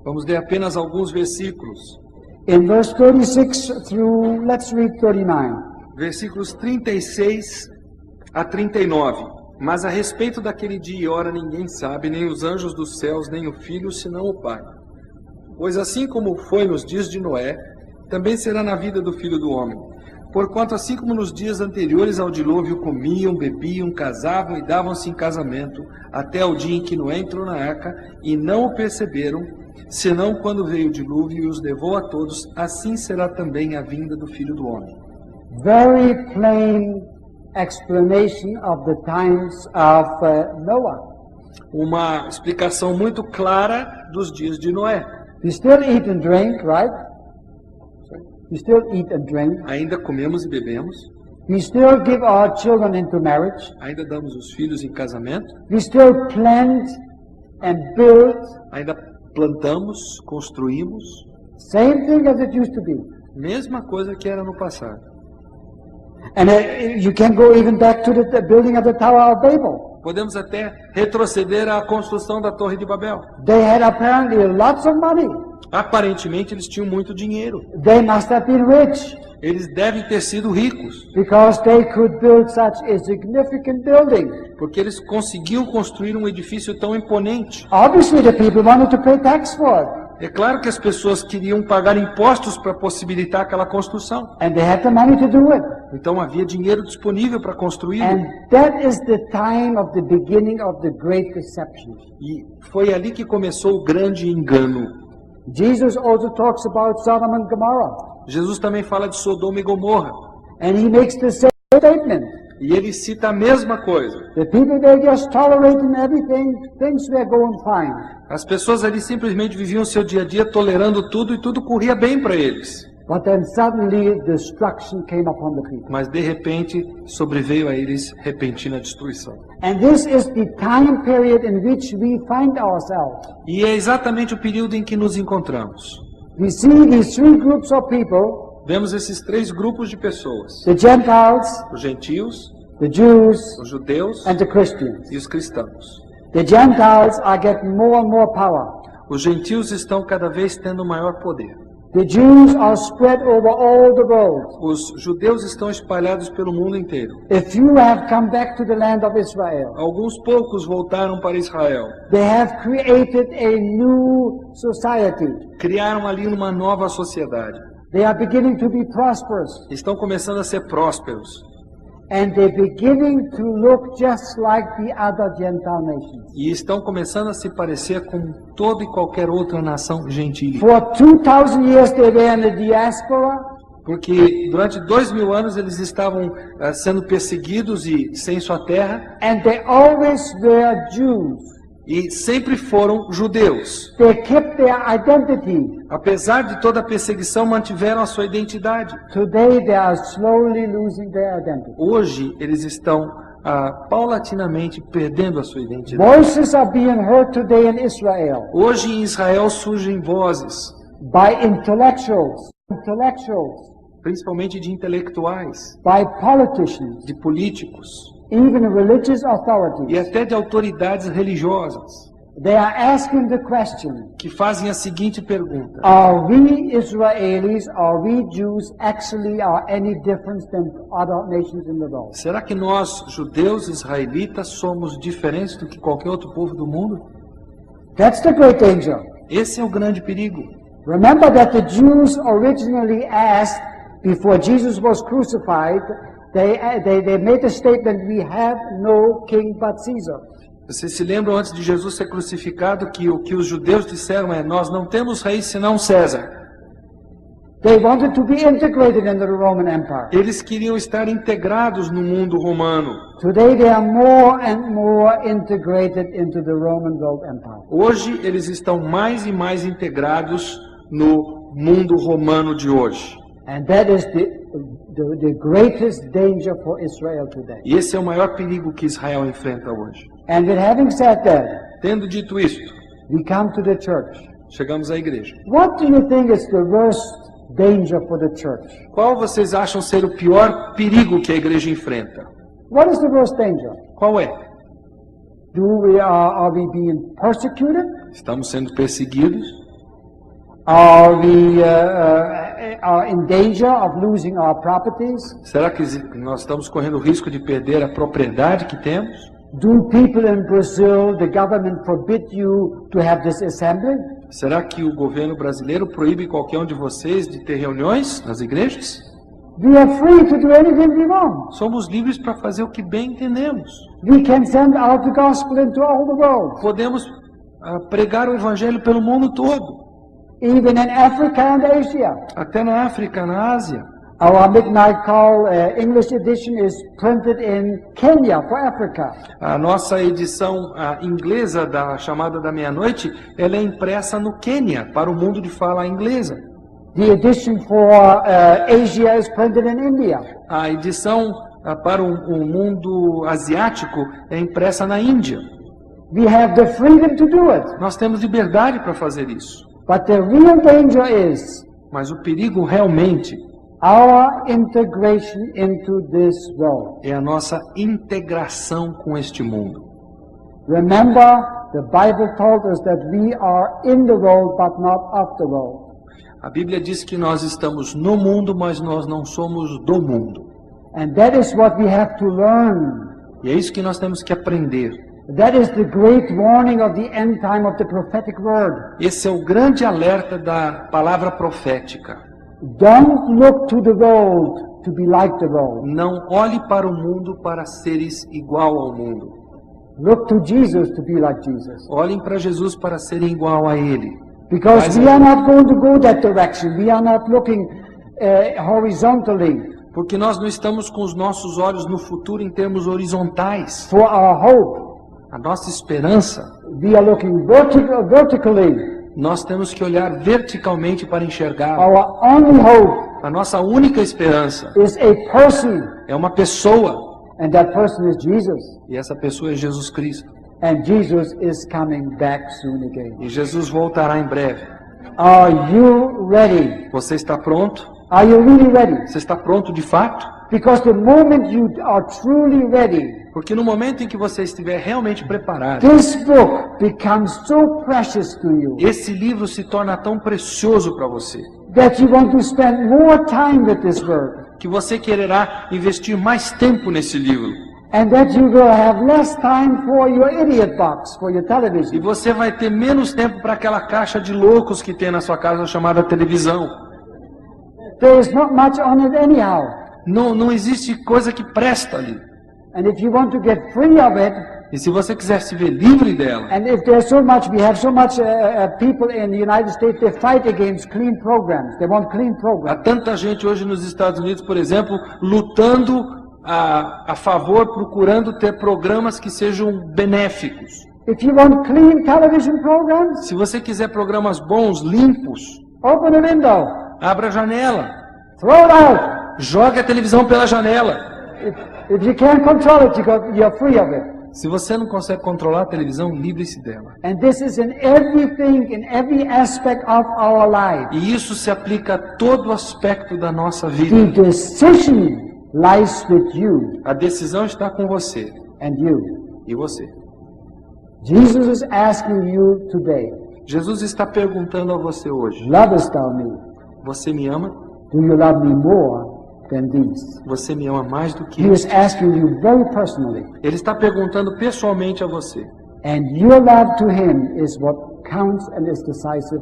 Vamos ler apenas alguns versículos. In verse 36 through, let's read 39. Versículos 36 a 39. Mas a respeito daquele dia e hora ninguém sabe, nem os anjos dos céus, nem o Filho, senão o Pai. Pois assim como foi nos dias de Noé, também será na vida do Filho do Homem. Porquanto assim como nos dias anteriores ao dilúvio comiam, bebiam, casavam e davam-se em casamento, até o dia em que Noé entrou na arca, e não o perceberam, senão quando veio o dilúvio e os levou a todos, assim será também a vinda do Filho do Homem. Very plain explanation of the times of Noah. Uma explicação muito clara dos dias de Noé. We still eat and drink, right? We still eat and drink. Ainda comemos e bebemos, We still give our children into marriage. ainda damos os filhos em casamento, We still plant and build. ainda plantamos, construímos, Same thing as it used to be. mesma coisa que era no passado. And you can go even back to the building of the Tower of Babel. Podemos até retroceder à construção da Torre de Babel. They had apparently lots of money. Aparentemente eles tinham muito dinheiro. They must have been rich Eles devem ter sido ricos, because they could build such a significant building. porque eles conseguiam construir um edifício tão imponente. Obviously, the people wanted to pay tax for it, É claro que as pessoas queriam pagar impostos para possibilitar aquela construção. and they had the money to do it. Então havia dinheiro disponível para construir. And that is the time of the beginning of the great deception. E foi ali que começou o grande engano. Jesus also talks about Sodom and Gomorrah, Jesus também fala de Sodoma e Gomorra. and he makes the same statement. E ele cita a mesma coisa. The people, they just tolerating everything, things were going fine. As pessoas ali simplesmente viviam seu dia a dia tolerando tudo e tudo corria bem para eles. But then suddenly destruction came upon the people. Mas de repente sobreveio a eles repentina destruição. And this is the time period in which we find ourselves. E é exatamente o período em que nos encontramos. We see these three groups of people, Vemos esses três grupos de pessoas: the Gentiles, os gentios, the Jews, os judeus and the Christians. e os cristãos. The Gentiles are getting more and more power. Os gentios estão cada vez tendo maior poder. The Jews are spread over all the world. Os judeus estão espalhados pelo mundo inteiro. A few have come back to the land of Israel. Alguns poucos voltaram para Israel. They have created a new society. Criaram ali uma nova sociedade. They are beginning to be prosperous. Estão começando a ser prósperos. And they're beginning to look just like the other Gentile nations. E estão começando a se parecer com toda e qualquer outra nação gentil. For 2,000 years they were in the diaspora. Porque durante 2000 anos eles estavam sendo perseguidos e sem sua terra. And they always were Jews. E sempre foram judeus. They kept their identity. Apesar de toda a perseguição, mantiveram a sua identidade. Today they are slowly losing their identity. Hoje eles estão paulatinamente perdendo a sua identidade. Voices are being heard today in Israel Hoje em Israel surgem vozes, by intellectuals, principalmente de intelectuais, by politicians, de políticos even religious e authorities. até de autoridades religiosas, They are asking the question, que fazem a seguinte pergunta: are we Israelis, are we Jews actually are any different than other nations in the world? será que nós, judeus israelitas, somos diferentes do que qualquer outro povo do mundo? That's the great danger. Esse é o grande perigo. Remember that the Jews originally asked, before Jesus was crucified, they made a statement, we have no king but Caesar. Vocês se lembram antes de Jesus ser crucificado que o que os judeus disseram é: nós não temos rei senão César. They wanted to be integrated into the Roman Empire. Eles queriam estar integrados no mundo romano. Today they are more and more integrated into the Roman world empire. Hoje eles estão mais e mais integrados no mundo romano de hoje. And that is the greatest danger for Israel today. E esse é o maior perigo que Israel enfrenta hoje. And with having said that, Tendo dito isto, we come to the church. chegamos à igreja. What do you think is the worst danger for the church? Qual vocês acham ser o pior perigo que a igreja enfrenta? What is the worst danger? Qual é? Are we being persecuted? Estamos sendo perseguidos? Are we are in danger of losing our properties? Será que nós estamos correndo o risco de perder a propriedade que temos? Do people in Brazil, the government forbid you to have this assembly? Será que o governo brasileiro proíbe qualquer um de vocês de ter reuniões nas igrejas? We are free to do anything we want. Somos livres para fazer o que bem entendemos. We can send out the gospel into all the world. Podemos pregar o evangelho pelo mundo todo, Even in Africa and Asia. até na África, na Ásia. Our Midnight Call English edition is printed in Kenya for Africa. A nossa edição inglesa da chamada da meia-noite, ela é impressa no Quênia, para o mundo de fala inglesa. The edition for Asia is printed in India. A edição para o mundo asiático é impressa na Índia. We have the freedom to do it. Nós temos liberdade para fazer isso. But the real danger is Mas o perigo realmente our integration into this world. é a nossa integração com este mundo. Remember, the Bible told us that we are in the world but not of the world. A Bíblia diz que nós estamos no mundo, mas nós não somos do mundo. And that is what we have to learn. E é isso que nós temos que aprender. That is the great warning of the end time of the prophetic word. Esse é o grande alerta da palavra profética. Don't look to the world to be like the world. Não olhe para o mundo para seres igual ao mundo. Look to Jesus to be like Jesus. Olhem para Jesus para serem igual a Ele. Because we are not going to go that direction. We are not looking horizontally Porque nós não estamos com os nossos olhos no futuro em termos horizontais. for our hope. A nossa esperança, We are looking vertically. nós temos que olhar verticalmente para enxergar. Our only hope A nossa única esperança is a person, é uma pessoa. and that person is Jesus. E essa pessoa é Jesus Cristo. And Jesus is coming back soon again. E Jesus voltará em breve. Are you ready? Você está pronto? Are you really ready? Você está pronto de fato? Because the moment you are truly ready, Porque no momento em que você estiver realmente preparado, this book becomes so precious to you esse livro se torna tão precioso para você, that you want to spend more time with this word, que você quererá investir mais tempo nesse livro. and that you will have less time for your idiot box, for your E television. você vai ter menos tempo para aquela caixa de loucos que tem na sua casa chamada televisão. There is not much on it anyhow. Não existe coisa que presta ali. And if you want to get free of it, E se você quiser se ver livre dela, and if there's so much, we have so much people in the United States, they fight against clean programs. They want clean há programs. tanta gente hoje nos Estados Unidos, por exemplo, lutando a favor, procurando ter programas que sejam benéficos. If you want clean television programs, Se você quiser programas bons, limpos, open a window, abra a janela, throw it out. jogue a televisão pela janela. If you can't control it, you're free of it. Se você não consegue controlar a televisão, livre-se dela. And this is in everything, in every aspect of our life. E isso se aplica a todo aspecto da nossa The vida. decision lies with you A decisão está com você and you. e você. Jesus is asking you today, Jesus está perguntando a você hoje: lovest thou me? você me ama? Do you love me more than these? Você me ama mais do que He is isso? asking you very personally. Ele está perguntando pessoalmente a você. And your love to him is what counts and is decisive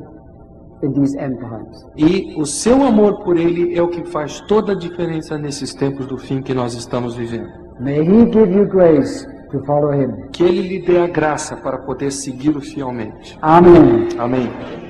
in these end times. E o seu amor por ele é o que faz toda a diferença nesses tempos do fim que nós estamos vivendo. May He give you grace to follow Him. Que ele lhe dê a graça para poder segui-lo fielmente. Amen. Amém.